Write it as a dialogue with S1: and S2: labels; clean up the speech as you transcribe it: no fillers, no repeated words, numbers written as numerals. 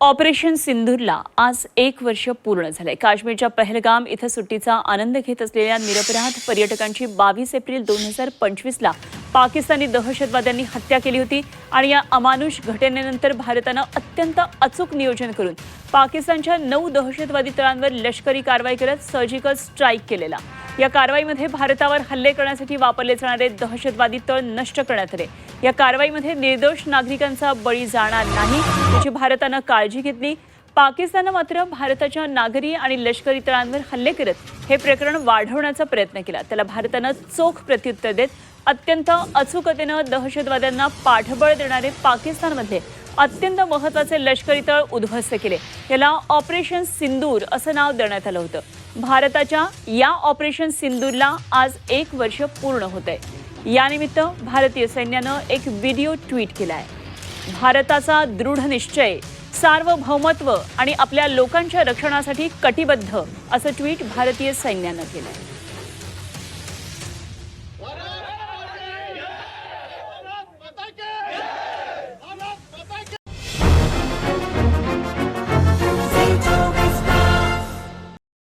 S1: Operation सिंदूरला आज 1 वर्ष पूर्ण झाले। काश्मीरच्या पहलगाम इथं सुट्टीचा आनंद घेत असलेल्या निरपराध पर्यटकांची 22 एप्रिल 2025ला पाकिस्तानी दहशतवाद्यांनी हत्या केली होती आणि या अमानुष घटनेनंतर भारतानं अत्यंत अचूक नियोजन करून पाकिस्तानच्या 9 दहशतवादी तळांवर लष्करी कारवाई करत सर्जिकल स्ट्राईक केलेला। या कारवाईमध्ये भारतावर हल्ले करण्यासाठी वापरले जाणारे दहशतवादी तळ नष्ट करण्यात आले। या कारवाईमध्ये निर्दोष नागरिकांचा बळी जाणार नाही याची भारतानं काळजी घेतली। पाकिस्तानने मात्र भारताच्या नागरी आणि लष्करी तळांवर हल्ले करत हे प्रकरण वाढवण्याचा प्रयत्न केला। त्याला भारतानं चोख प्रत्युत्तर देत अत्यंत अचूकतेने दहशतवाद्यांना पाठबळ देणारे पाकिस्तानमध्ये अत्यंत महत्त्वाचे लष्करी तळ उद्ध्वस्त केले। याला ऑपरेशन सिंदूर असं नाव देण्यात आलं होतं। भारताच्या या ऑपरेशन सिंदूरला आज 1 वर्ष पूर्ण होतंय। यानिमित्त भारतीय सैन्यानं एक व्हिडिओ ट्विट केलाय। भारताचा दृढ निश्चय, सार्वभौमत्व आणि आपल्या लोकांच्या रक्षणासाठी कटिबद्ध असं ट्विट भारतीय सैन्यानं केलंय।